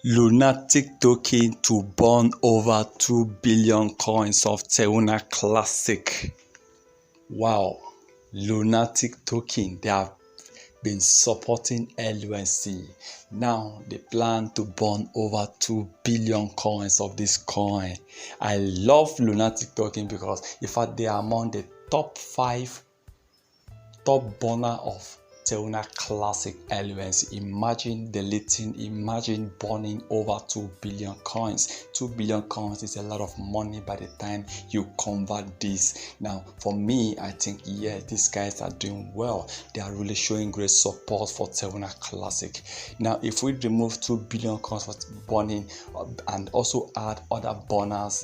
Lunatic token to burn over 2 billion coins of Teruna Classic. Wow, Lunatic token, they have been supporting LUNC. Now they plan to burn over 2 billion coins of this coin. I love Lunatic token because in fact they are among the top 5 top burner of Teruna Classic LUNC. Imagine burning over 2 billion coins. 2 billion coins is a lot of money by the time you convert this. Now, for me, I think, yeah, these guys are doing well. They are really showing great support for Teruna Classic. Now, if we remove 2 billion coins for burning and also add other burners,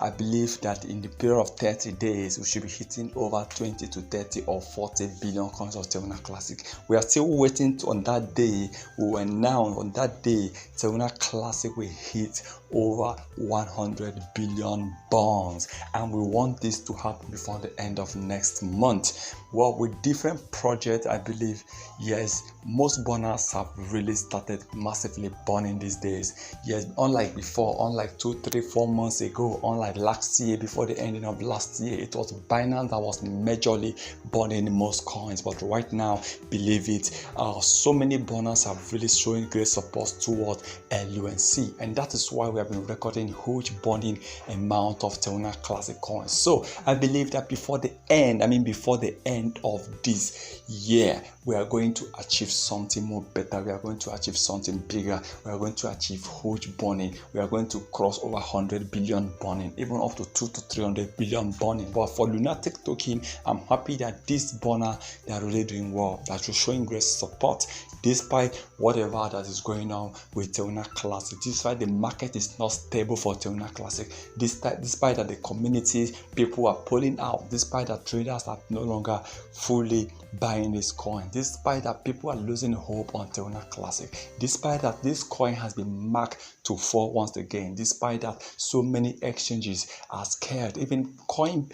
I believe that in the period of 30 days, we should be hitting over 20 to 30 or 40 billion coins of Teruna Classic. We are still waiting on that day. On that day, Teruna Classic will hit over 100 billion bonds, and we want this to happen before the end of next month. Well, with different projects, I believe, yes, most burners have really started massively burning these days. Yes, unlike before, unlike 2, 3, 4 months ago, unlike last year, before the ending of last year, it was Binance that was majorly burning most coins. But right now, believe it, so many burners have really showing great support toward LUNC, and that is why we have been recording huge burning amount of Teruna Classic coins. So I believe that before the end of this year, we are going to achieve something more better. We are going to achieve something bigger. We are going to achieve huge burning. We are going to cross over 100 billion burning, even up to 2 to 300 billion burning. But for Lunatic token, I'm happy that this burner, they are really doing well. That is showing great support despite whatever that is going on with Teruna Classic. Despite the market is not stable for Teruna Classic, despite that the community people are pulling out, despite that traders are no longer fully buying this coin, despite that people are losing hope on Teruna Classic, despite that this coin has been marked to fall once again, despite that so many exchanges are scared. Even Coinbase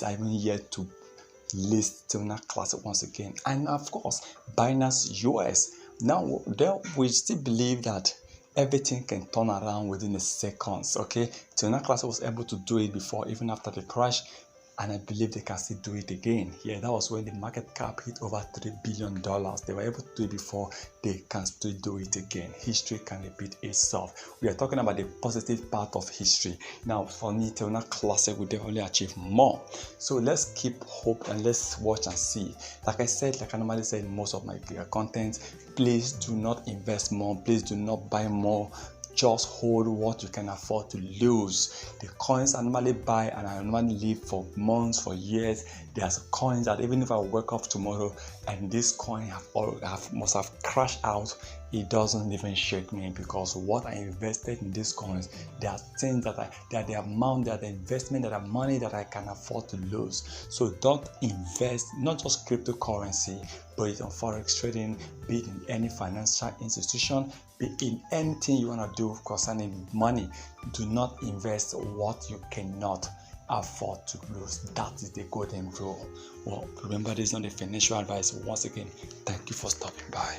are even yet to list Teruna Classic once again. And of course, Binance US. Now, we still believe that everything can turn around within a seconds. Okay, Teruna Classic was able to do it before, even after the crash, and I believe they can still do it again. Yeah, that was when the market cap hit over $3 billion. They were able to do it before, they can still do it again. History can repeat itself. We are talking about the positive part of history. Now, for me, Teruna Classic will definitely achieve more. So let's keep hope and let's watch and see. Like I said, like I normally say in most of my content, please do not invest more. Please do not buy more. Just hold what you can afford to lose. The coins I normally buy and I normally live for months, for years. There's coins that even if I wake up tomorrow and this coin must have crashed out, it doesn't even shake me, because what I invested in these coins, there are things that the amount, that the investment, that are money that I can afford to lose. So don't invest, not just cryptocurrency, but it's on forex trading, be it in any financial institution, be in anything you want to do concerning money. Do not invest what you cannot afford to lose. That is the golden rule. Well, remember, this is not a financial advice. Once again, thank you for stopping by.